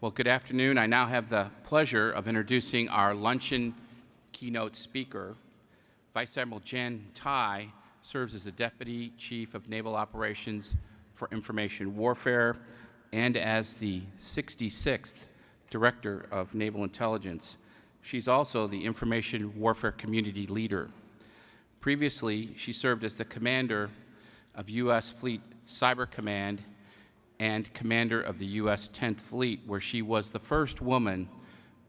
Well, good afternoon. I now have the pleasure of introducing our luncheon keynote speaker. Vice Admiral Jan Tighe serves as the Deputy Chief of Naval Operations for Information Warfare and as the 66th Director of Naval Intelligence. She's also the Information Warfare Community Leader. Previously, she served as the Commander of U.S. Fleet Cyber Command and Commander of the U.S. 10th Fleet, where she was the first woman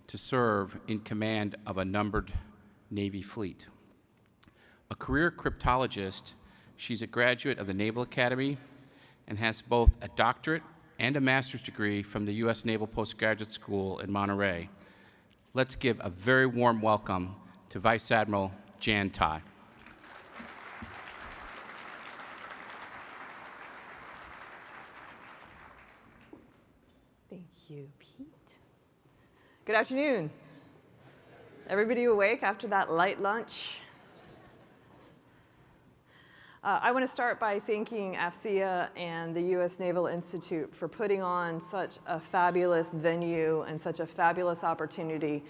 to serve in command of a numbered Navy fleet. A career cryptologist, she's a graduate of the Naval Academy and has both a doctorate and a master's degree from the U.S. Naval Postgraduate School in Monterey. Let's give a very warm welcome to Vice Admiral Jan Tighe. Thank you, Pete. Good afternoon. Everybody awake after that light lunch? I want to start by thanking AFCEA and the U.S. Naval Institute for putting on such a fabulous venue and such a fabulous opportunity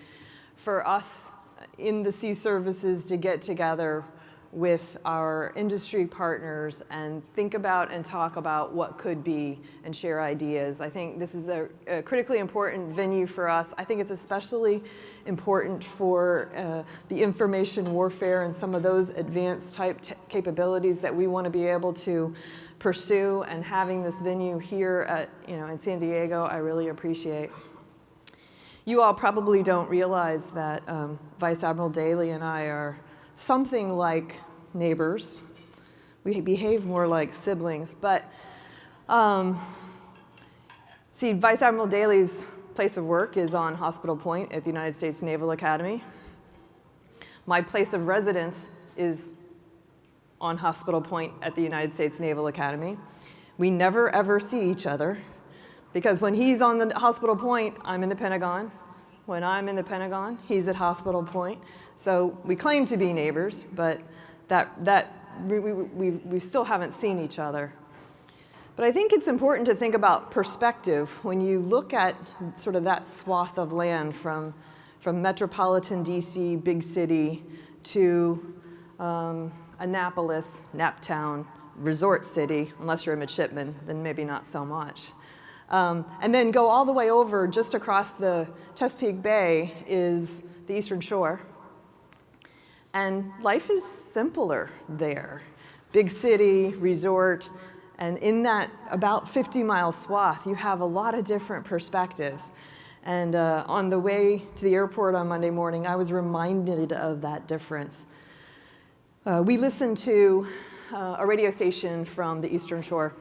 for us in the sea services to get together with our industry partners and think about and talk about what could be and share ideas. I think this is a critically important venue for us. I think it's especially important for the information warfare and some of those advanced type capabilities that we want to be able to pursue, and having this venue here at, in San Diego, I really appreciate. You all probably don't realize that Vice Admiral Daly and I are something like neighbors. We behave more like siblings, but see, Vice Admiral Daly's place of work is on Hospital Point at the United States Naval Academy. My place of residence is on Hospital Point at the United States Naval Academy. We never ever see each other because when he's on the Hospital Point, I'm in the Pentagon. When I'm in the Pentagon, he's at Hospital Point. So we claim to be neighbors, but we still haven't seen each other. But I think it's important to think about perspective when you look at sort of that swath of land from metropolitan DC, big city, to Annapolis, Naptown, resort city. Unless you're a midshipman, then maybe not so much. And then go all the way over just across the Chesapeake Bay is the Eastern Shore. And life is simpler there. Big city, resort, and in that about 50-mile swath, you have a lot of different perspectives. And on the way to the airport on Monday morning, I was reminded of that difference. We listened to a radio station from the Eastern Shore,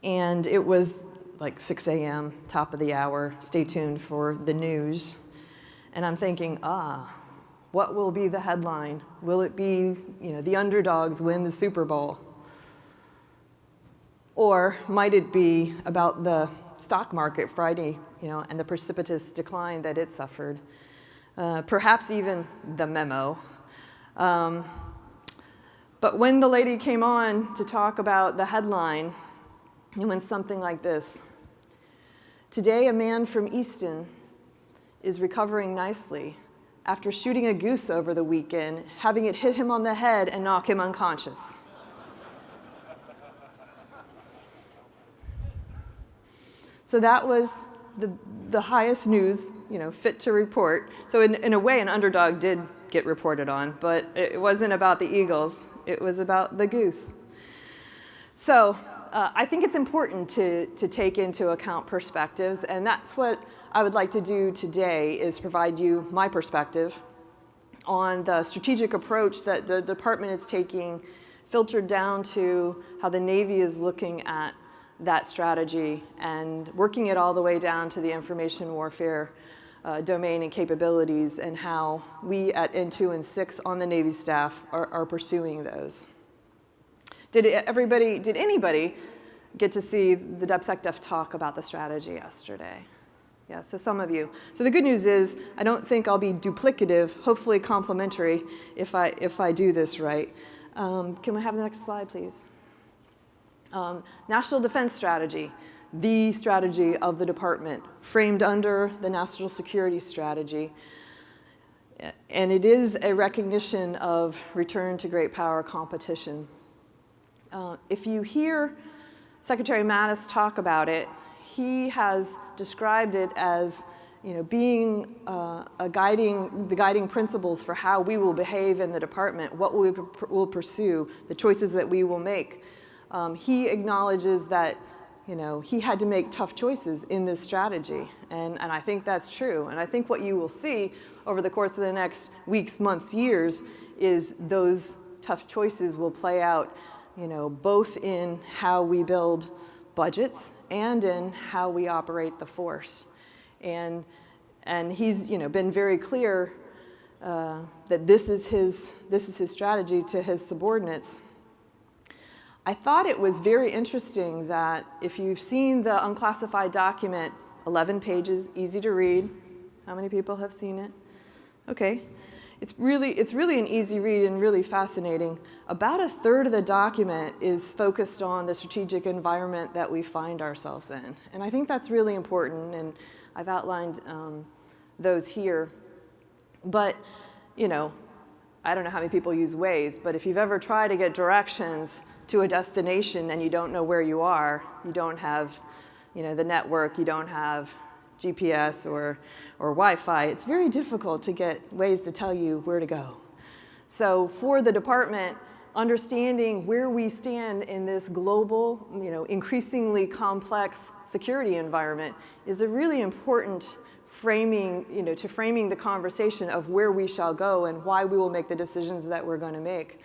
and it was like 6 a.m., top of the hour, stay tuned for the news. And I'm thinking, what will be the headline? Will it be, the underdogs win the Super Bowl? Or might it be about the stock market Friday, and the precipitous decline that it suffered? Perhaps even the memo. But when the lady came on to talk about the headline, it went something like this. Today, a man from Easton is recovering nicely after shooting a goose over the weekend, having it hit him on the head and knock him unconscious. So that was the highest news, fit to report. So in a way, an underdog did get reported on, but it wasn't about the Eagles. It was about the goose. So I think it's important to take into account perspectives, and that's what I would like to do today, is provide you my perspective on the strategic approach that the department is taking, filtered down to how the Navy is looking at that strategy and working it all the way down to the information warfare domain and capabilities, and how we at N2 and 6 on the Navy staff are pursuing those. Did anybody get to see the DepSecDef talk about the strategy yesterday? Yeah, so some of you. So the good news is I don't think I'll be duplicative, hopefully complimentary, if I do this right. Can we have the next slide, please? National Defense Strategy. the strategy of the department, framed under the national security strategy. And it is a recognition of return to great power competition. If you hear Secretary Mattis talk about it, he has described it as being the guiding principles for how we will behave in the department, what we will pursue, the choices that we will make. He acknowledges that he had to make tough choices in this strategy, and I think that's true. And I think what you will see over the course of the next weeks, months, years is those tough choices will play out, both in how we build budgets and in how we operate the force. And he's been very clear that this is his strategy to his subordinates. I thought it was very interesting that if you've seen the unclassified document, 11 pages, easy to read. How many people have seen it? Okay. It's really an easy read and really fascinating. About a third of the document is focused on the strategic environment that we find ourselves in. And I think that's really important, and I've outlined those here. But, I don't know how many people use Waze, but if you've ever tried to get directions to a destination and you don't know where you are, you don't have, the network, you don't have GPS or Wi-Fi, it's very difficult to get Waze to tell you where to go. So for the department, understanding where we stand in this global, increasingly complex security environment is a really important framing, to framing the conversation of where we shall go and why we will make the decisions that we're going to make.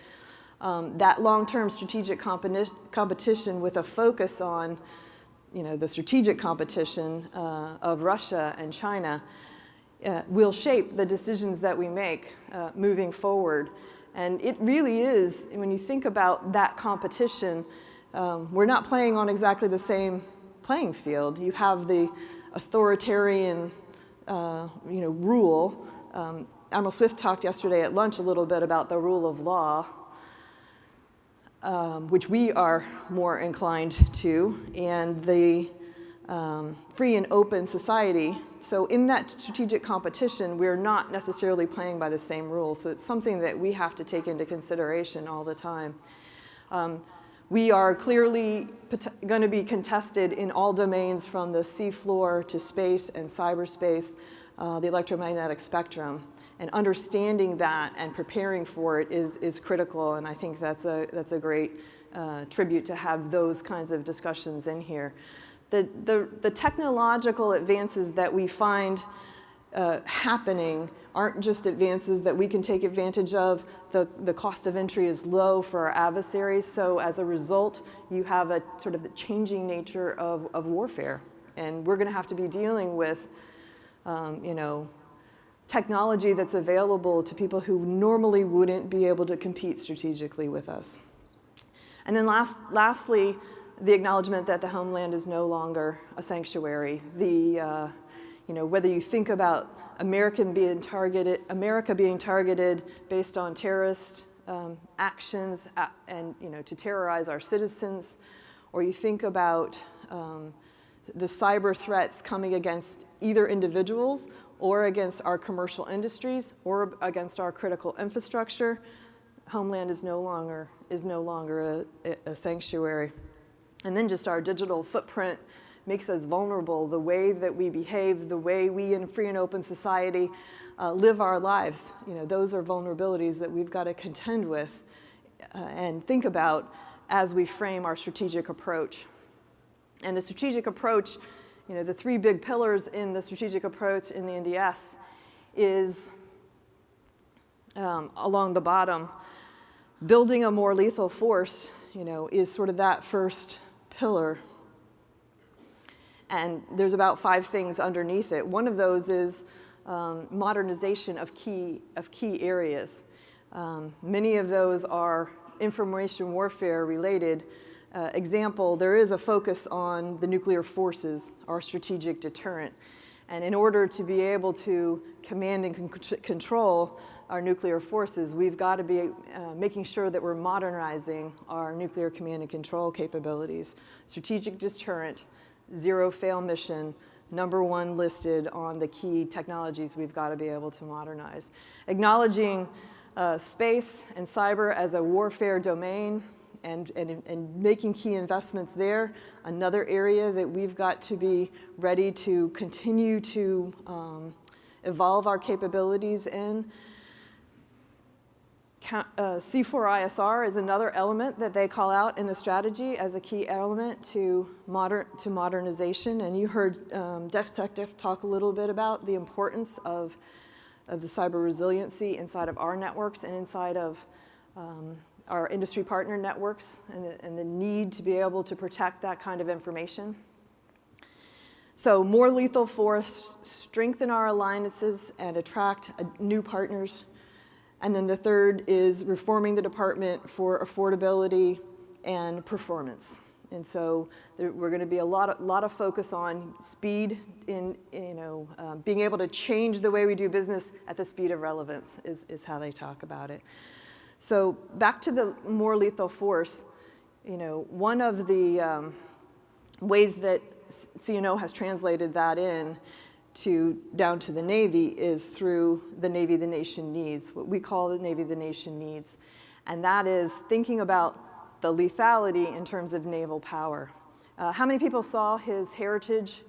That long-term strategic competition with a focus on the strategic competition of Russia and China will shape the decisions that we make moving forward. And it really is, when you think about that competition, we're not playing on exactly the same playing field. You have the authoritarian rule. Admiral Swift talked yesterday at lunch a little bit about the rule of law, which we are more inclined to, and the free and open society. So in that strategic competition, we're not necessarily playing by the same rules. So it's something that we have to take into consideration all the time. We are clearly going to be contested in all domains, from the seafloor to space and cyberspace, the electromagnetic spectrum. And understanding that and preparing for it is critical, and I think that's a great tribute to have those kinds of discussions in here. The technological advances that we find happening aren't just advances that we can take advantage of. The cost of entry is low for our adversaries, so as a result, you have a sort of the changing nature of warfare. And we're going to have to be dealing with, technology that's available to people who normally wouldn't be able to compete strategically with us. And then lastly, the acknowledgement that the homeland is no longer a sanctuary. Whether you think about America being targeted based on terrorist actions and to terrorize our citizens, or you think about the cyber threats coming against either individuals or against our commercial industries or against our critical infrastructure, homeland is no longer a sanctuary. And then just our digital footprint makes us vulnerable. The way that we behave, the way we in a free and open society live our lives, those are vulnerabilities that we've got to contend with and think about as we frame our strategic approach. And the strategic approach, the three big pillars in the strategic approach in the NDS is, along the bottom, building a more lethal force, is sort of that first pillar. And there's about 5 things underneath it. One of those is modernization of key areas. Many of those are information warfare related. Example, there is a focus on the nuclear forces, our strategic deterrent. And in order to be able to command and control our nuclear forces, we've got to be making sure that we're modernizing our nuclear command and control capabilities. Strategic deterrent, zero fail mission, #1 listed on the key technologies we've got to be able to modernize. Acknowledging space and cyber as a warfare domain and making key investments there, another area that we've got to be ready to continue to evolve our capabilities in. C4ISR is another element that they call out in the strategy as a key element to modernization. And you heard Detective talk a little bit about the importance of the cyber resiliency inside of our networks and inside of our industry partner networks, and the need to be able to protect that kind of information. So more lethal force, strengthen our alliances and attract new partners. And then the third is reforming the department for affordability and performance. And so we're going to be a lot of focus on speed in being able to change the way we do business at the speed of relevance is how they talk about it. So back to the more lethal force, one of the ways that CNO has translated that in down to the Navy is through the Navy the Nation Needs, what we call the Navy the Nation Needs. And that is thinking about the lethality in terms of naval power. How many people saw his heritage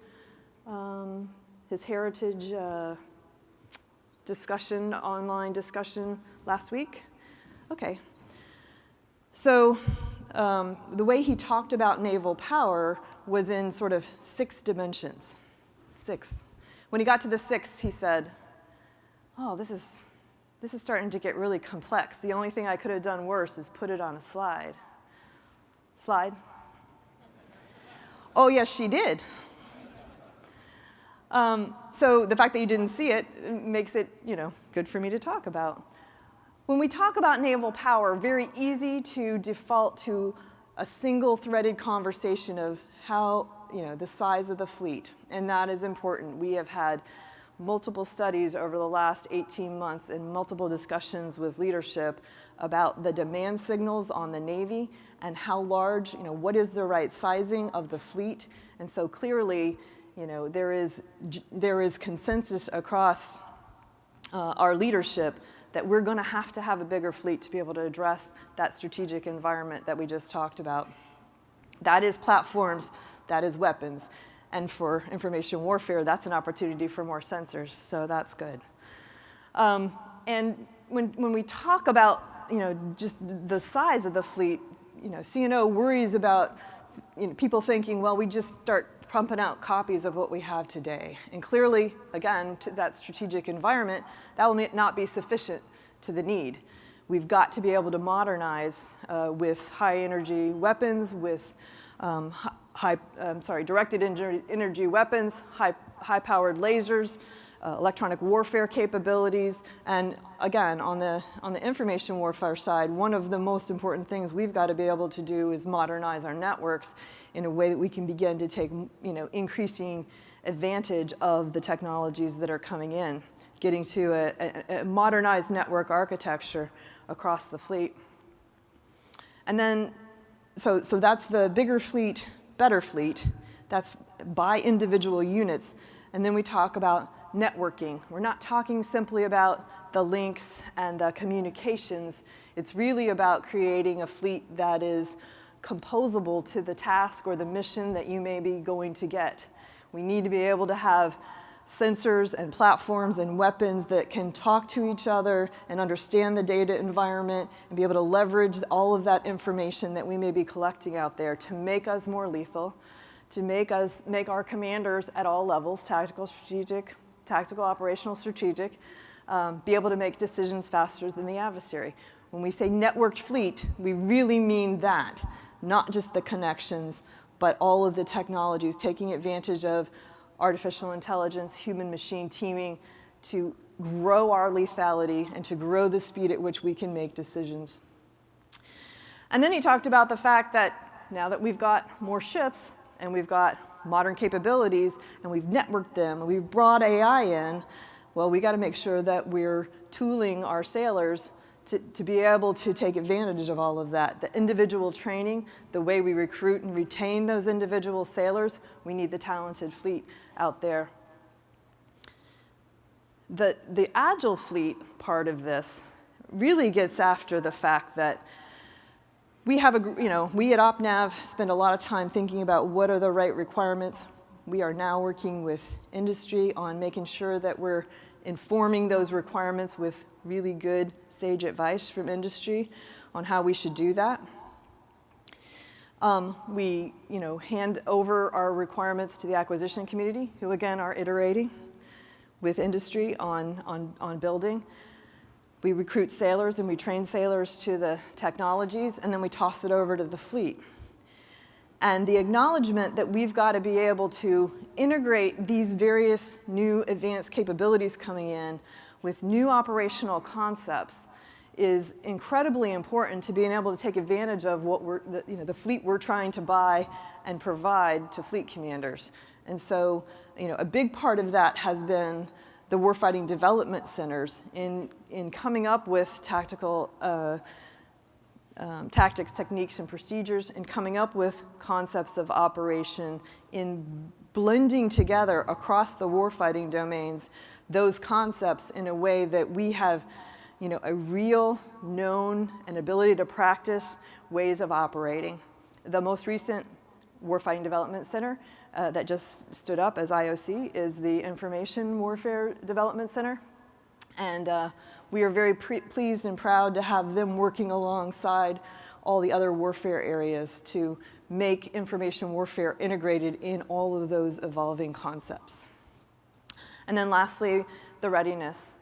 discussion, online discussion last week? Okay. So the way he talked about naval power was in sort of 6 dimensions. 6. When he got to the 6th, he said, oh, this is starting to get really complex. The only thing I could have done worse is put it on a slide. Slide? Oh, yes, she did. So the fact that you didn't see it makes it, good for me to talk about. When we talk about naval power, very easy to default to a single-threaded conversation of how, the size of the fleet, and that is important. We have had multiple studies over the last 18 months and multiple discussions with leadership about the demand signals on the Navy and how large, what is the right sizing of the fleet. And so clearly, there is consensus across our leadership that we're going to have a bigger fleet to be able to address that strategic environment that we just talked about. That is platforms, that is weapons. And for information warfare, that's an opportunity for more sensors, so that's good. And when we talk about, just the size of the fleet, CNO worries about people thinking, well, we just start pumping out copies of what we have today. And clearly, again, to that strategic environment, that will not be sufficient to the need. We've got to be able to modernize with high-energy weapons, with directed energy weapons, high-powered lasers, electronic warfare capabilities, and again, on the information warfare side, one of the most important things we've got to be able to do is modernize our networks in a way that we can begin to take, increasing advantage of the technologies that are coming in, getting to a modernized network architecture across the fleet. And then, so that's the bigger fleet, better fleet. That's by individual units. And then we talk about networking. We're not talking simply about the links and the communications. It's really about creating a fleet that is composable to the task or the mission that you may be going to get. We need to be able to have sensors and platforms and weapons that can talk to each other and understand the data environment and be able to leverage all of that information that we may be collecting out there to make us more lethal, to make our commanders at all levels, tactical, strategic, tactical, operational, strategic, be able to make decisions faster than the adversary. When we say networked fleet, we really mean that, not just the connections, but all of the technologies, taking advantage of artificial intelligence, human-machine teaming to grow our lethality and to grow the speed at which we can make decisions. And then he talked about the fact that now that we've got more ships and we've got modern capabilities and we've networked them and we've brought AI in, well, we got to make sure that we're tooling our sailors to be able to take advantage of all of that. The individual training, the way we recruit and retain those individual sailors, we need the talented fleet out there. The agile fleet part of this really gets after the fact that we have we at OpNav spend a lot of time thinking about what are the right requirements. We are now working with industry on making sure that we're informing those requirements with really good, sage advice from industry on how we should do that. We hand over our requirements to the acquisition community, who again are iterating with industry on building. We recruit sailors and we train sailors to the technologies, and then we toss it over to the fleet. And the acknowledgement that we've got to be able to integrate these various new advanced capabilities coming in with new operational concepts is incredibly important to being able to take advantage of what the fleet we're trying to buy and provide to fleet commanders. And so, a big part of that has been the warfighting development centers in coming up with tactical tactics, techniques, and procedures, and coming up with concepts of operation, in blending together across the warfighting domains those concepts in a way that we have a real known and ability to practice ways of operating. The most recent Warfighting Development Center that just stood up as IOC is the Information Warfare Development Center. And we are very pleased and proud to have them working alongside all the other warfare areas to make information warfare integrated in all of those evolving concepts. And then lastly, the readiness.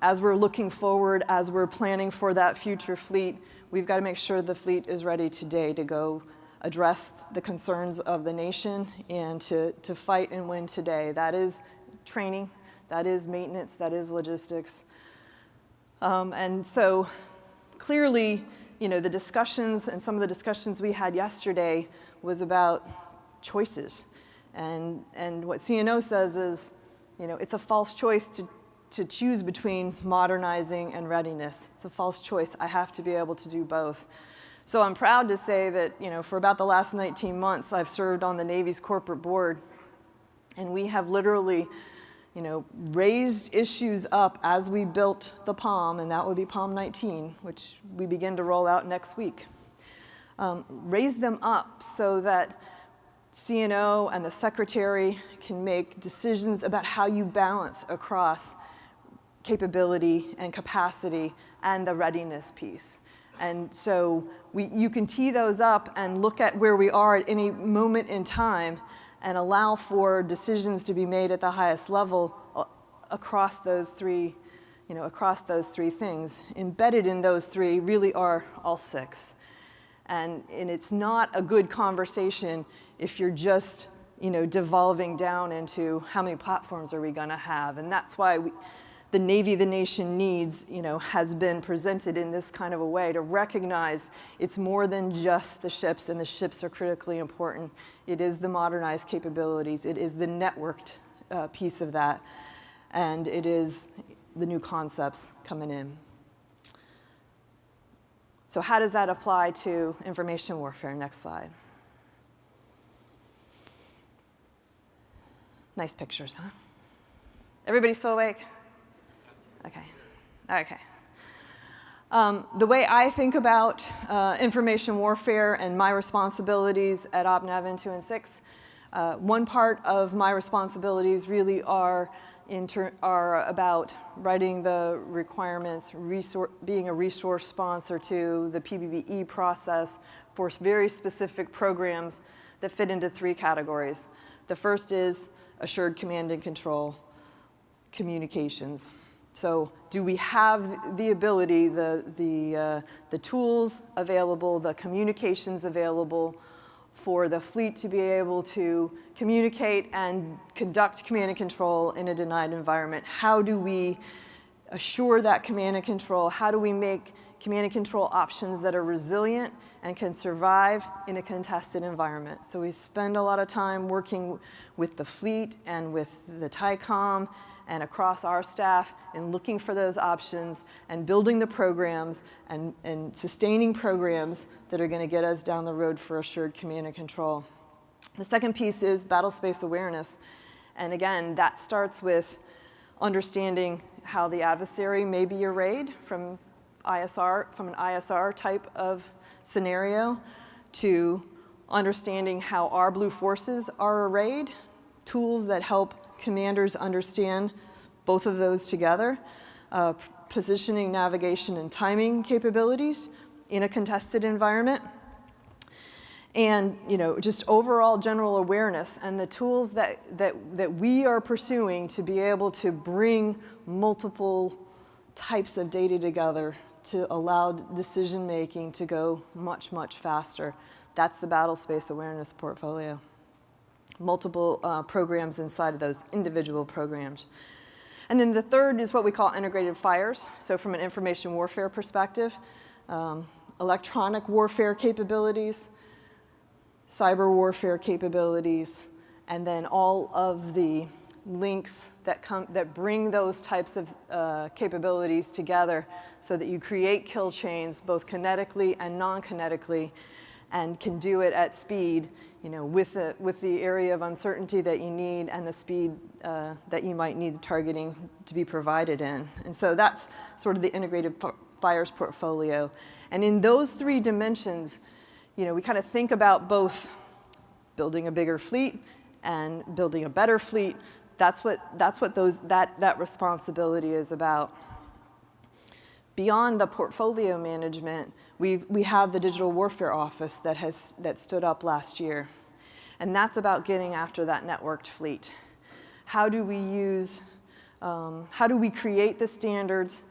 As we're looking forward, as we're planning for that future fleet, we've got to make sure the fleet is ready today to go address the concerns of the nation and to fight and win today. That is training, that is maintenance, that is logistics. And so clearly, the discussions and some of the discussions we had yesterday was about choices. And what CNO says is, it's a false choice to choose between modernizing and readiness. It's a false choice. I have to be able to do both. So I'm proud to say that, for about the last 19 months, I've served on the Navy's corporate board, and we have literally, raised issues up as we built the POM, and that would be POM 19, which we begin to roll out next week. Raised them up so that CNO and the Secretary can make decisions about how you balance across capability and capacity and the readiness piece. And so you can tee those up and look at where we are at any moment in time and allow for decisions to be made at the highest level across those three, things. Embedded in those three really are all six. And it's not a good conversation if you're just, devolving down into how many platforms are we going to have. And that's why the Navy the nation needs, has been presented in this kind of a way to recognize it's more than just the ships, and the ships are critically important. It is the modernized capabilities. It is the networked piece of that. And it is the new concepts coming in. So how does that apply to information warfare? Next slide. Nice pictures, huh? Everybody still awake? Okay. The way I think about information warfare and my responsibilities at OpNav in 2 and 6, one part of my responsibilities really are about writing the requirements, being a resource sponsor to the PBBE process for very specific programs that fit into 3 categories. The first is assured command and control communications. So do we have the ability, the tools available, the communications available for the fleet to be able to communicate and conduct command and control in a denied environment? How do we assure that command and control? How do we make command and control options that are resilient and can survive in a contested environment. So we spend a lot of time working with the fleet and with the TICOM and across our staff in looking for those options and building the programs and sustaining programs that are going to get us down the road for assured command and control. The second piece is battle space awareness. And again, that starts with understanding how the adversary may be arrayed from an ISR type of scenario, to understanding how our blue forces are arrayed, tools that help commanders understand both of those together, positioning, navigation, and timing capabilities in a contested environment, and just overall general awareness and the tools that we are pursuing to be able to bring multiple types of data together to allow decision making to go much, much faster. That's the battle space awareness portfolio. Multiple programs inside of those individual programs. And then the third is what we call integrated fires. So from an information warfare perspective, electronic warfare capabilities, cyber warfare capabilities, and then all of the links that bring those types of capabilities together so that you create kill chains both kinetically and non-kinetically, and can do it at speed, with the area of uncertainty that you need and the speed that you might need the targeting to be provided in. And so that's sort of the integrated fires portfolio. And in those three dimensions, we kind of think about both building a bigger fleet and building a better fleet. That's what that responsibility is about. Beyond the portfolio management, we have the Digital Warfare Office that stood up last year, and that's about getting after that networked fleet. How do we create the standards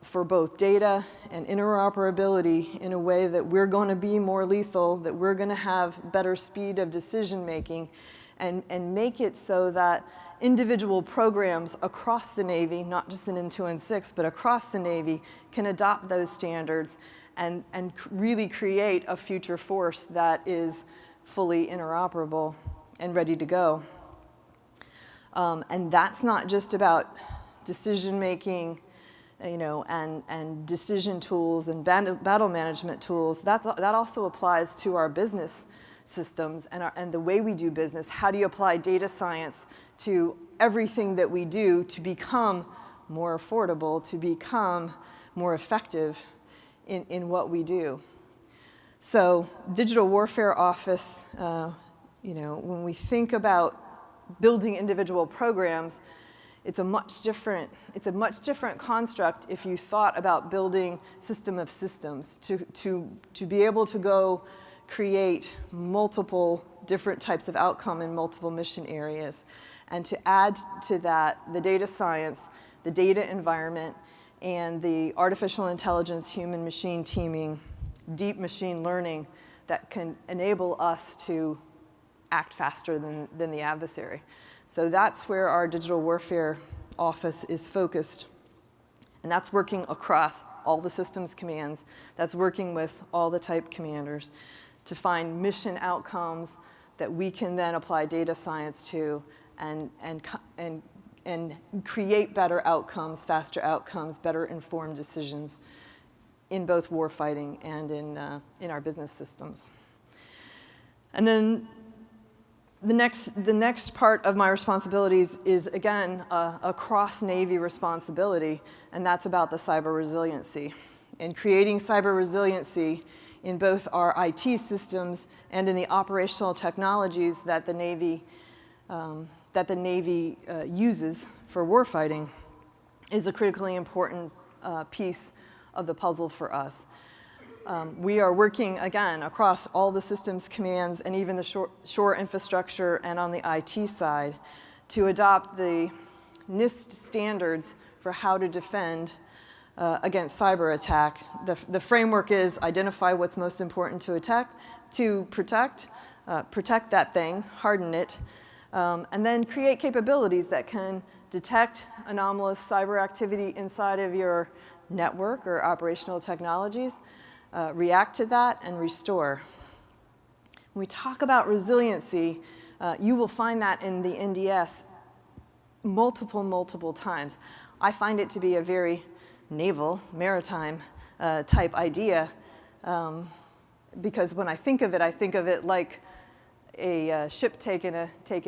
for both data and interoperability in a way that we're going to be more lethal, that we're going to have better speed of decision making, and make it so that individual programs across the Navy, not just in N2 and 6, but across the Navy, can adopt those standards and really create a future force that is fully interoperable and ready to go. And that's not just about decision making, and decision tools and battle management tools. That also applies to our business systems and the way we do business. How do you apply data science to everything that we do to become more affordable, to become more effective in what we do? So Digital Warfare Office, when we think about building individual programs, it's a much different construct if you thought about building system of systems to be able to go create multiple different types of outcome in multiple mission areas, and to add to that the data science, the data environment, and the artificial intelligence, human machine teaming, deep machine learning that can enable us to act faster than the adversary. So that's where our Digital Warfare Office is focused. And that's working across all the systems commands. That's working with all the type commanders to find mission outcomes that we can then apply data science to and create better outcomes, faster outcomes, better informed decisions in both warfighting and in our business systems. And then the next part of my responsibilities is, again, a cross-Navy responsibility, and that's about the cyber resiliency. And creating cyber resiliency in both our IT systems and in the operational technologies that the Navy uses for warfighting is a critically important piece of the puzzle for us. We are working, again, across all the systems commands and even the shore infrastructure and on the IT side to adopt the NIST standards for how to defend against cyber attack. The framework is identify what's most important to protect that thing, harden it, and then create capabilities that can detect anomalous cyber activity inside of your network or operational technologies, react to that, and restore. When we talk about resiliency, you will find that in the NDS multiple times. I find it to be a very naval, maritime type idea, because when I think of it like a ship taking a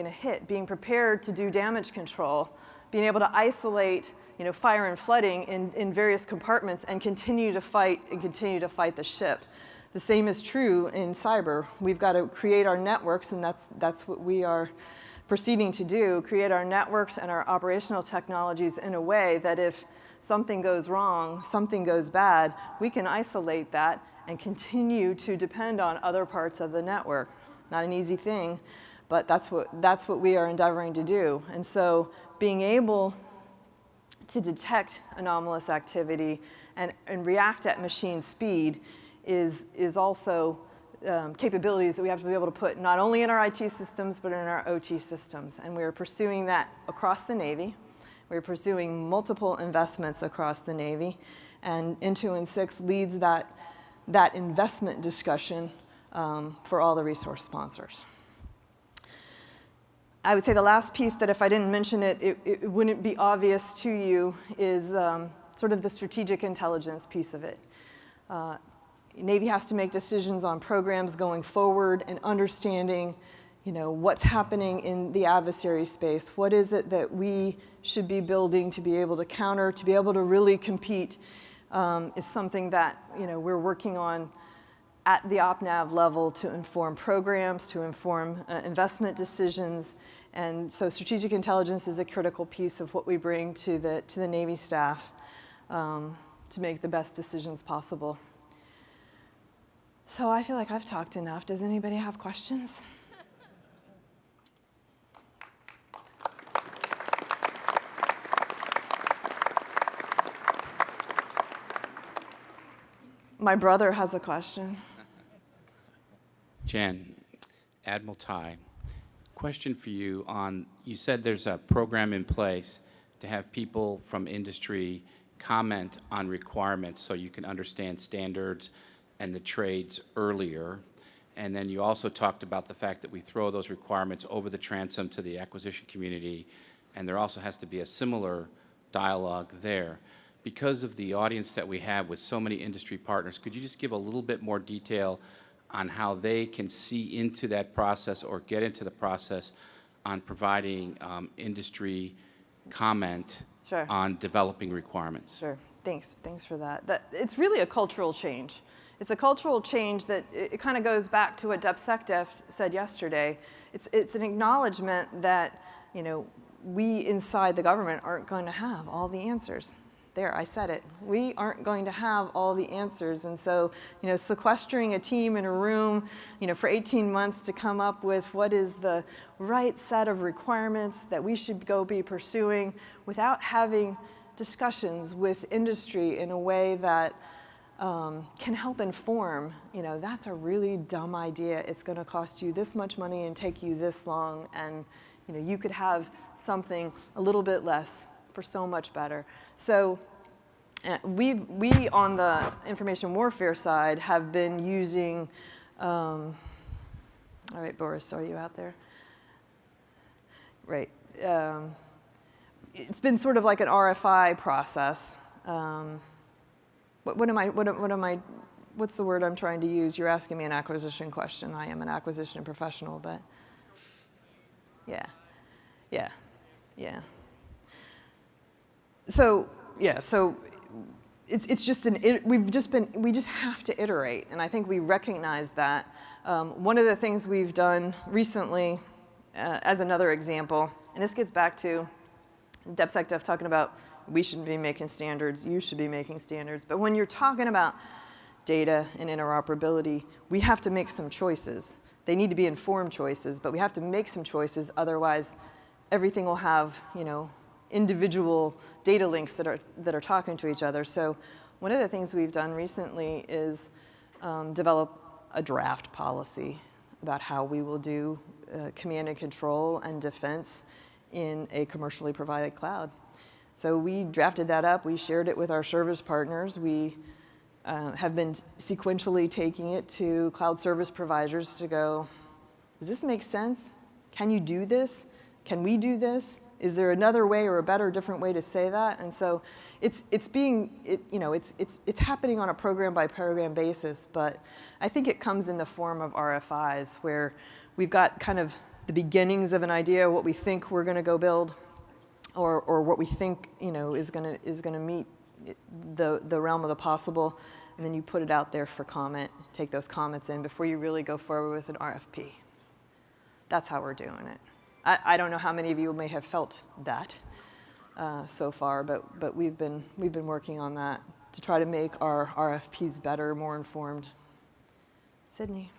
hit, being prepared to do damage control, being able to isolate, fire and flooding in various compartments and continue to fight the ship. The same is true in cyber. We've got to create our networks, and that's what we are proceeding to do, create our networks and our operational technologies in a way that if something goes wrong, something goes bad, we can isolate that and continue to depend on other parts of the network. Not an easy thing, but that's what we are endeavoring to do. And so being able to detect anomalous activity and react at machine speed is also capabilities that we have to be able to put not only in our IT systems, but in our OT systems. And we are pursuing that across the Navy. We're pursuing multiple investments across the Navy. And Into and 6 leads that investment discussion for all the resource sponsors. I would say the last piece that if I didn't mention it wouldn't be obvious to you is sort of the strategic intelligence piece of it. Navy has to make decisions on programs going forward and understanding, what's happening in the adversary space. What is it that we should be building to be able to counter, to be able to really compete, is something that, we're working on at the OpNav level to inform programs, to inform investment decisions. And so strategic intelligence is a critical piece of what we bring to the Navy staff to make the best decisions possible. So I feel like I've talked enough. Does anybody have questions? My brother has a question. Jen, Admiral Tighe, question for you on, you said there's a program in place to have people from industry comment on requirements so you can understand standards and the trades earlier. And then you also talked about the fact that we throw those requirements over the transom to the acquisition community, and there also has to be a similar dialogue there. Because of the audience that we have with so many industry partners, could you just give a little bit more detail on how they can see into that process or get into the process on providing industry comment Sure. on developing requirements? Sure. Thanks for that. It's really a cultural change. It's a cultural change that it kind of goes back to what DepSecDef said yesterday. It's an acknowledgement that, we inside the government aren't going to have all the answers. There, I said it. We aren't going to have all the answers. And so, sequestering a team in a room, for 18 months to come up with what is the right set of requirements that we should go be pursuing without having discussions with industry in a way that can help inform, that's a really dumb idea. It's going to cost you this much money and take you this long. And, you could have something a little bit less for so much better. So we on the information warfare side have been using, all right, Boris, are you out there? Right. It's been sort of like an RFI process. What's the word I'm trying to use? You're asking me an acquisition question. I am an acquisition professional, but yeah. So it's just we just have to iterate, and I think we recognize that. One of the things we've done recently, as another example, and this gets back to DepSecDef talking about we shouldn't be making standards, you should be making standards, but when you're talking about data and interoperability, we have to make some choices. They need to be informed choices, but we have to make some choices, otherwise everything will have, individual data links that are talking to each other. So one of the things we've done recently is develop a draft policy about how we will do command and control and defense in a commercially provided cloud. So we drafted that up. We shared it with our service partners. We have been sequentially taking it to cloud service providers to go, does this make sense? Can you do this? Can we do this? Is there another way or a better, different way to say that? And so it's happening on a program by program basis, but I think it comes in the form of RFIs where we've got kind of the beginnings of an idea, what we think we're going to go build, or what we think is going to meet the realm of the possible, and then you put it out there for comment, take those comments in before you really go forward with an RFP. That's how we're doing it. I don't know how many of you may have felt that so far, but we've been working on that to try to make our RFPs better, more informed. Sydney.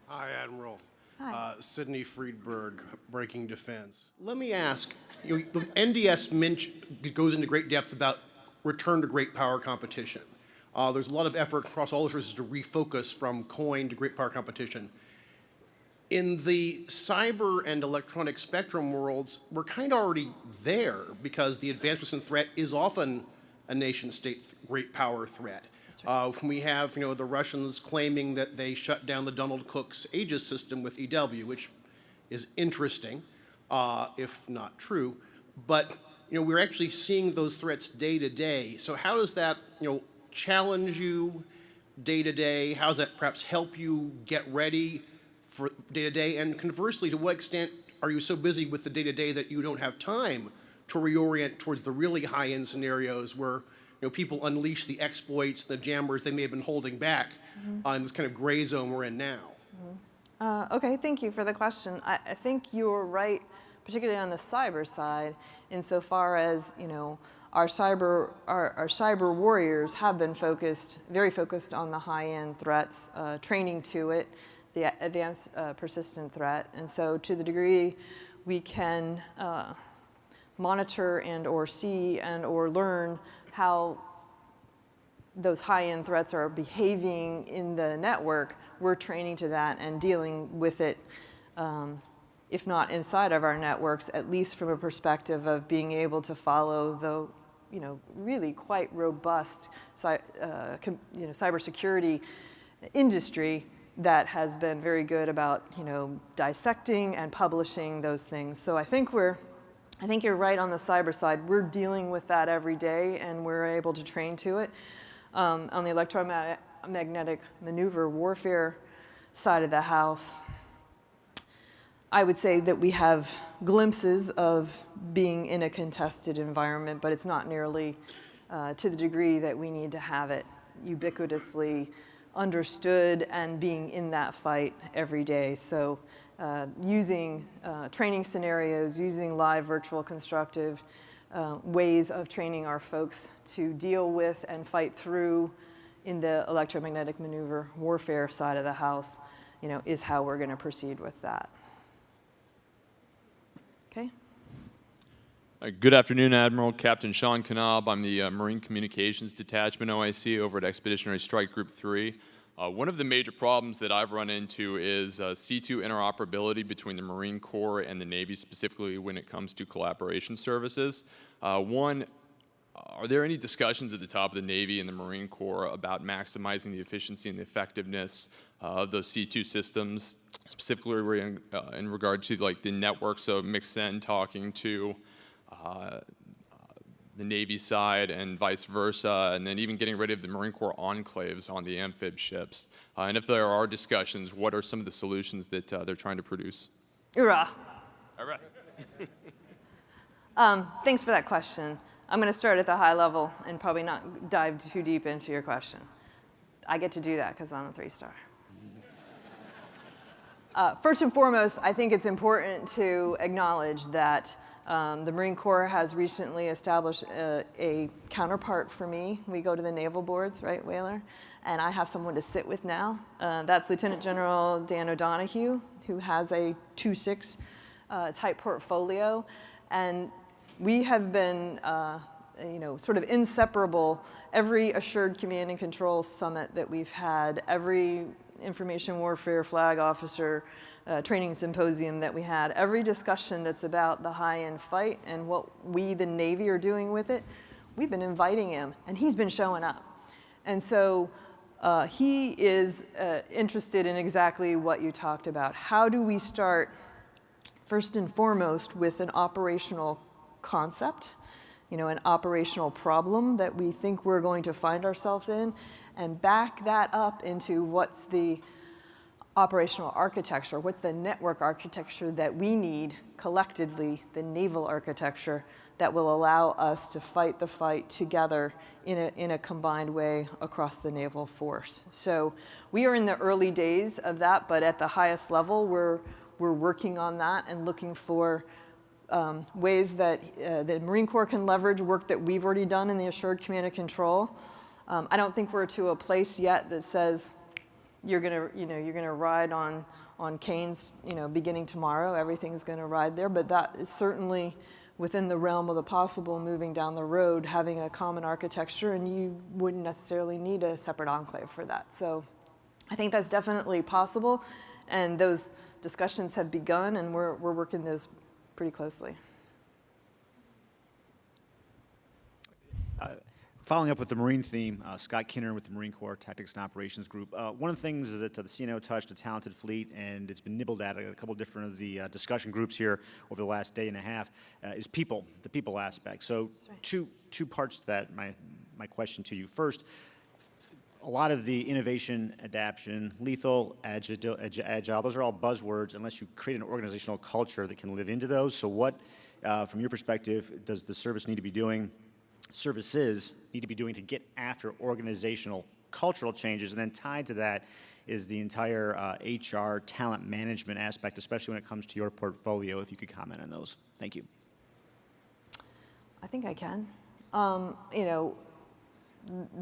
Hi, Admiral. Hi. Sydney Friedberg, Breaking Defense. Let me ask, the NDS goes into great depth about return to great power competition. There's a lot of effort across all the services to refocus from COIN to great power competition. In the cyber and electronic spectrum worlds, we're kind of already there because the advanced in threat is often a nation-state great power threat. Right. We have the Russians claiming that they shut down the Donald Cook's Aegis system with EW, which is interesting, if not true. But we're actually seeing those threats day to day. So how does that challenge you day to day? How does that perhaps help you get ready for day-to-day, and conversely, to what extent are you so busy with the day-to-day that you don't have time to reorient towards the really high-end scenarios where people unleash the exploits, the jammers they may have been holding back in this kind of gray zone we're in now? Okay, thank you for the question. I think you're right, particularly on the cyber side, insofar as our cyber warriors have been very focused on the high-end threats, training to it, the advanced persistent threat. And so to the degree we can monitor and or see and or learn how those high-end threats are behaving in the network, we're training to that and dealing with it, if not inside of our networks, at least from a perspective of being able to follow the really quite robust cybersecurity industry that has been very good about dissecting and publishing those things. So I think you're right on the cyber side. We're dealing with that every day, and we're able to train to it. On the electromagnetic maneuver warfare side of the house, I would say that we have glimpses of being in a contested environment, but it's not nearly to the degree that we need to have it ubiquitously understood and being in that fight every day. So using training scenarios, using live virtual constructive ways of training our folks to deal with and fight through in the electromagnetic maneuver warfare side of the house, is how we're going to proceed with that. Okay. Good afternoon, Admiral. Captain Sean Knaubb. I'm the Marine Communications Detachment OIC over at Expeditionary Strike Group 3. One of the major problems that I've run into is C2 interoperability between the Marine Corps and the Navy, specifically when it comes to collaboration services. One, are there any discussions at the top of the Navy and the Marine Corps about maximizing the efficiency and the effectiveness of those C2 systems, specifically in regard to the network, so MXN talking to the Navy side and vice versa, and then even getting rid of the Marine Corps enclaves on the amphib ships? And if there are discussions, what are some of the solutions that they're trying to produce? Hoorah. All right. Thanks for that question. I'm going to start at the high level and probably not dive too deep into your question. I get to do that because I'm a 3-star. First and foremost, I think it's important to acknowledge that the Marine Corps has recently established a counterpart for me. We go to the naval boards, right, Whaler? And I have someone to sit with now. That's Lieutenant General Dan O'Donohue, who has a 2-6 type portfolio. And we have been sort of inseparable. Every Assured Command and Control Summit that we've had, every information warfare flag officer training symposium that we had, every discussion that's about the high-end fight and what we, the Navy, are doing with it, we've been inviting him, and he's been showing up. And so he is interested in exactly what you talked about. How do we start, first and foremost, with an operational concept, an operational problem that we think we're going to find ourselves in, and back that up into what's the operational architecture, what's the network architecture that we need collectively, the naval architecture, that will allow us to fight the fight together in a combined way across the naval force. So we are in the early days of that, but at the highest level, we're working on that and looking for ways that the Marine Corps can leverage work that we've already done in the Assured Command and Control. I don't think we're to a place yet that says you're gonna ride on canes, beginning tomorrow. Everything's gonna ride there, but that is certainly within the realm of the possible moving down the road, having a common architecture, and you wouldn't necessarily need a separate enclave for that. So I think that's definitely possible, and those discussions have begun, and we're working those pretty closely. Following up with the Marine theme, Scott Kinner with the Marine Corps Tactics and Operations Group. One of the things that the CNO touched, a talented fleet, and it's been nibbled at a couple of different of the discussion groups here over the last day and a half, is people, the people aspect. So right. two parts to that, my question to you. First, a lot of the innovation, adaptation, lethal, agile, those are all buzzwords unless you create an organizational culture that can live into those. So what, from your perspective, does the service need to be doing, services need to be doing to get after organizational cultural changes? And then tied to that is the entire HR talent management aspect, especially when it comes to your portfolio, if you could comment on those. Thank you. I think I can.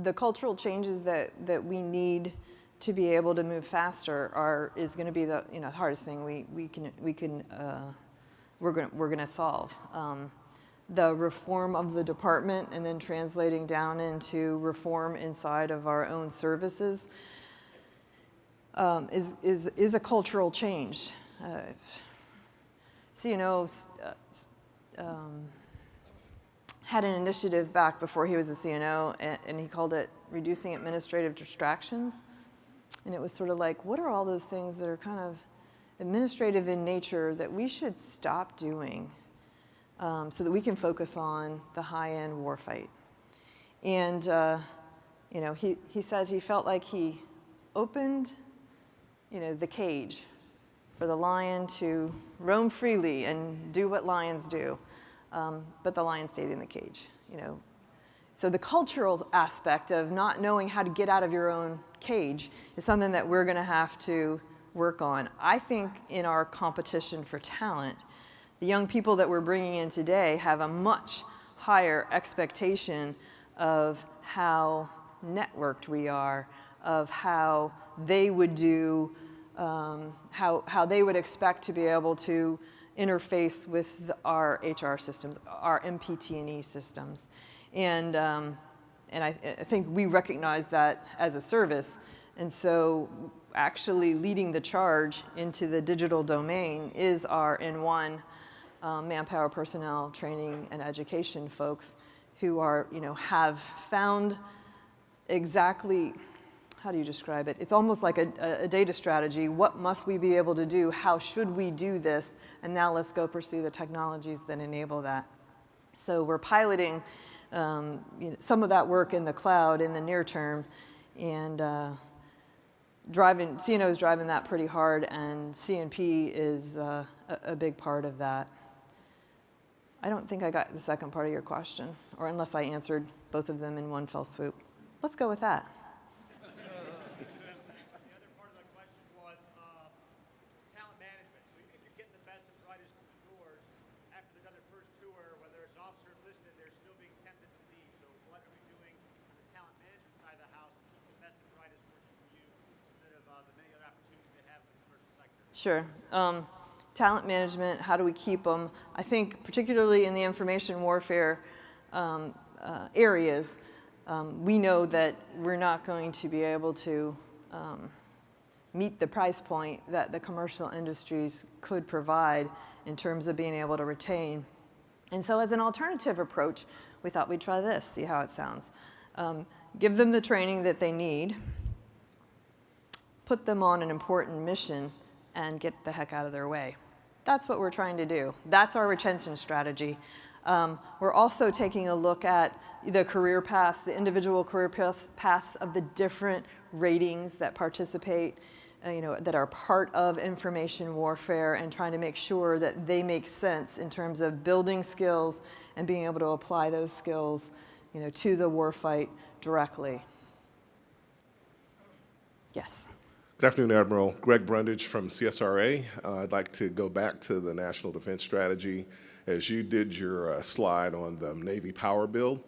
The cultural changes that we need to be able to move faster is going to be the hardest thing we're going to solve. The reform of the department and then translating down into reform inside of our own services is a cultural change. CNO had an initiative back before he was a CNO, and he called it reducing administrative distractions. And it was sort of like, what are all those things that are kind of administrative in nature that we should stop doing so that we can focus on the high-end warfight? And he says he felt like he opened the cage for the lion to roam freely and do what lions do. But the lion stayed in the cage, So the cultural aspect of not knowing how to get out of your own cage is something that we're going to have to work on. I think in our competition for talent, the young people that we're bringing in today have a much higher expectation of how networked we are, of how they would do, how they would expect to be able to interface with our HR systems, our MPT&E systems. And I think we recognize that as a service. And so actually leading the charge into the digital domain is our N1 manpower, personnel, training, and education folks who are, have found exactly, how do you describe it? It's almost like a data strategy. What must we be able to do? How should we do this? And now let's go pursue the technologies that enable that. So we're piloting some of that work in the cloud in the near term, and CNO is driving that pretty hard, and CNP is a big part of that. I don't think I got the second part of your question, or unless I answered both of them in one fell swoop. Let's go with that. Sure. Talent management, how do we keep them? I think particularly in the information warfare areas, we know that we're not going to be able to meet the price point that the commercial industries could provide in terms of being able to retain. And so as an alternative approach, we thought we'd try this, see how it sounds. Give them the training that they need, put them on an important mission, and get the heck out of their way. That's what we're trying to do. That's our retention strategy. We're also taking a look at the career paths, the individual career paths of the different ratings that participate, that are part of information warfare, and trying to make sure that they make sense in terms of building skills and being able to apply those skills, to the warfight directly. Yes. Good afternoon, Admiral. Greg Brundage from CSRA. I'd like to go back to the National Defense Strategy as you did your slide on the Navy Power Bill.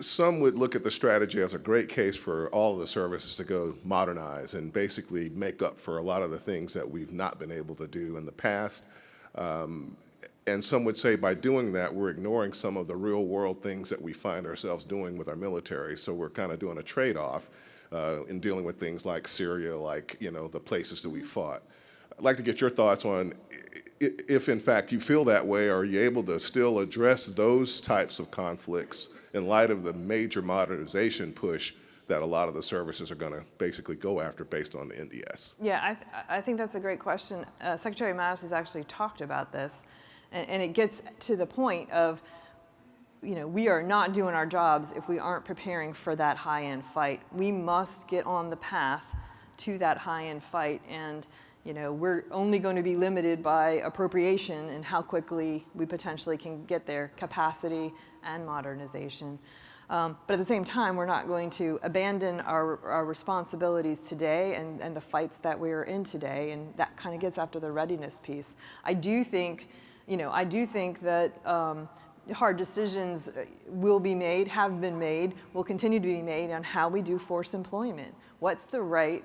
Some would look at the strategy as a great case for all of the services to go modernize and basically make up for a lot of the things that we've not been able to do in the past. And some would say by doing that, we're ignoring some of the real world things that we find ourselves doing with our military. So we're kind of doing a trade-off in dealing with things like Syria, like, the places that we fought. I'd like to get your thoughts on if in fact you feel that way, are you able to still address those types of conflicts in light of the major modernization push that a lot of the services are going to basically go after based on the NDS? Yeah, I think that's a great question. Secretary Mattis has actually talked about this, and it gets to the point of, we are not doing our jobs if we aren't preparing for that high-end fight. We must get on the path to that high-end fight, and we're only going to be limited by appropriation and how quickly we potentially can get there, capacity and modernization. But at the same time, we're not going to abandon our responsibilities today and the fights that we are in today, and that kind of gets after the readiness piece. I do think that hard decisions will be made, have been made, will continue to be made on how we do force employment. What's the right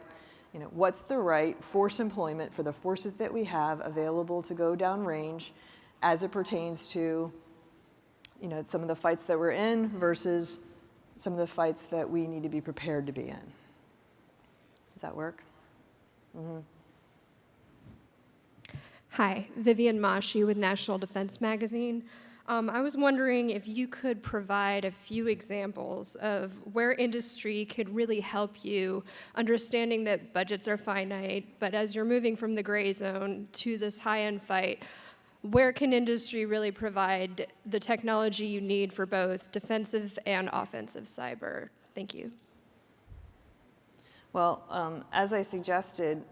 force employment for the forces that we have available to go downrange as it pertains to, some of the fights that we're in versus some of the fights that we need to be prepared to be in. Does that work? Mm-hmm. Hi, Vivian Mashi with National Defense Magazine. I was wondering if you could provide a few examples of where industry could really help you, understanding that budgets are finite, but as you're moving from the gray zone to this high-end fight, where can industry really provide the technology you need for both defensive and offensive cyber? Thank you. Well, as I suggested,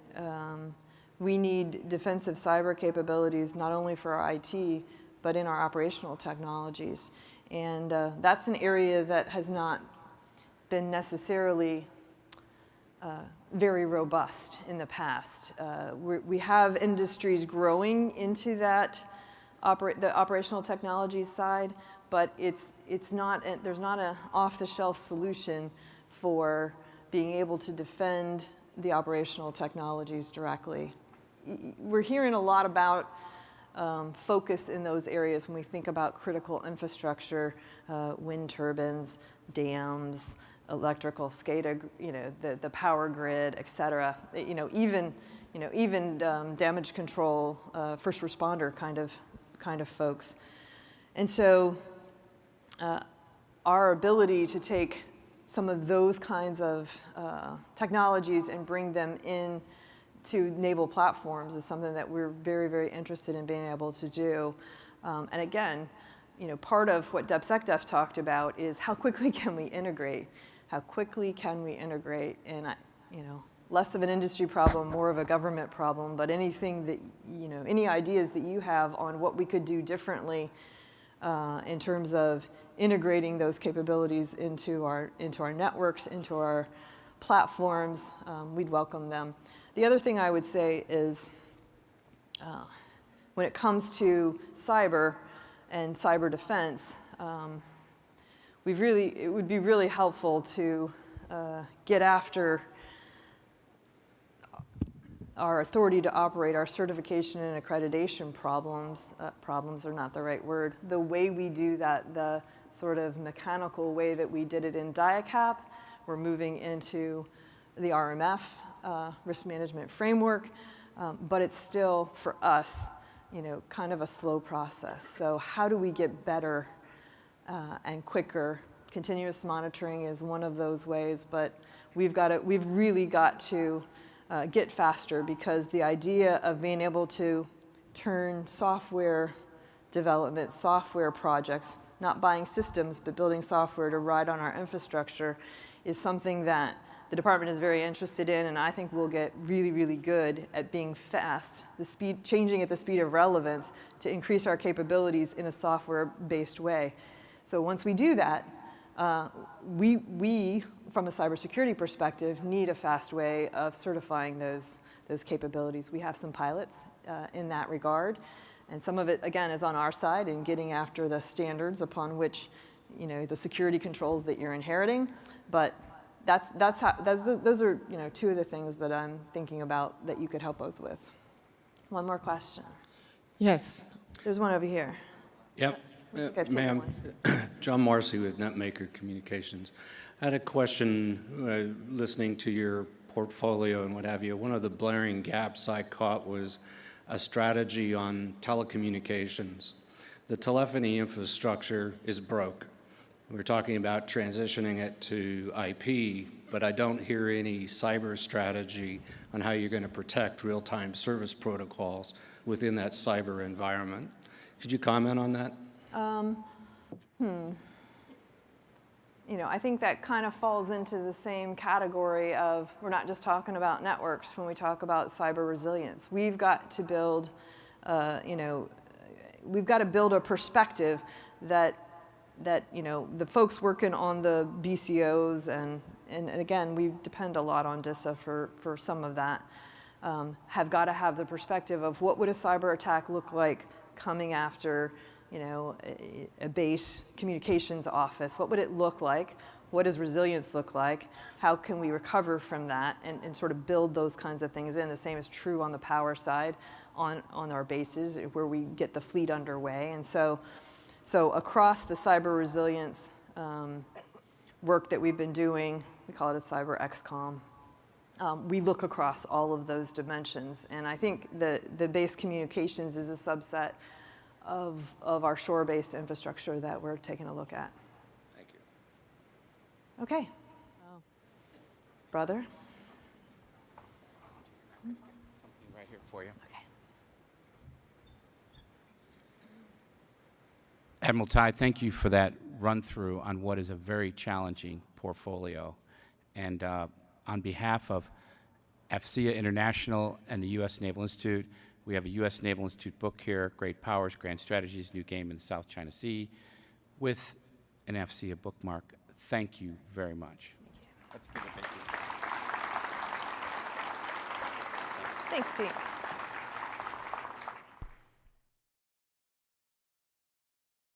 we need defensive cyber capabilities not only for our IT, but in our operational technologies. And that's an area that has not been necessarily very robust in the past. We have industries growing into that the operational technology side, but there's not an off-the-shelf solution for being able to defend the operational technologies directly. We're hearing a lot about focus in those areas when we think about critical infrastructure, wind turbines, dams, electrical SCADA, the power grid, et cetera. Even damage control, first responder kind of folks. And so our ability to take some of those kinds of technologies and bring them in to naval platforms is something that we're very, very interested in being able to do. And again, part of what DepSecDef talked about is how quickly can we integrate? How quickly can we integrate? And less of an industry problem, more of a government problem. But anything that any ideas that you have on what we could do differently in terms of integrating those capabilities into our networks, into our platforms, we'd welcome them. The other thing I would say is when it comes to cyber and cyber defense, it would be really helpful to get after our authority to operate, our certification and accreditation problems. Problems are not the right word. The way we do that, the sort of mechanical way that we did it in DIACAP, we're moving into the RMF, risk management framework, but it's still, for us, kind of a slow process. So how do we get better and quicker? Continuous monitoring is one of those ways, but we've really got to get faster, because the idea of being able to turn software development, software projects, not buying systems, but building software to ride on our infrastructure, is something that the department is very interested in, and I think we'll get really, really good at being fast, changing at the speed of relevance to increase our capabilities in a software-based way. So once we do that, we, from a cybersecurity perspective, need a fast way of certifying those capabilities. We have some pilots in that regard, and some of it, again, is on our side in getting after the standards upon which, the security controls that you're inheriting. But those are two of the things that I'm thinking about that you could help us with. One more question. Yes. There's one over here. Yep. Ma'am, John Marcy with Netmaker Communications. I had a question listening to your portfolio and what have you. One of the blaring gaps I caught was a strategy on telecommunications. The telephony infrastructure is broke. We're talking about transitioning it to IP, but I don't hear any cyber strategy on how you're going to protect real-time service protocols within that cyber environment. Could you comment on that? I think that kind of falls into the same category of, we're not just talking about networks when we talk about cyber resilience. We've got to build, we've got to build a perspective that the folks working on the BCOs, and again, we depend a lot on DISA for some of that, have got to have the perspective of what would a cyber attack look like coming after a base communications office. What would it look like? What does resilience look like? How can we recover from that and sort of build those kinds of things in? The same is true on the power side, on our bases where we get the fleet underway. And so across the cyber resilience work that we've been doing, we call it a cyber XCOM, we look across all of those dimensions. And I think the base communications is a subset of our shore-based infrastructure that we're taking a look at. Thank you. Okay. Brother? Something right here for you. Okay. Admiral Tighe, thank you for that run-through on what is a very challenging portfolio. And on behalf of AFCEA International and the U.S. Naval Institute, we have a U.S. Naval Institute book here, Great Powers, Grand Strategies, New Game in the South China Sea, with an AFCEA bookmark. Thank you very much. Thanks, Pete.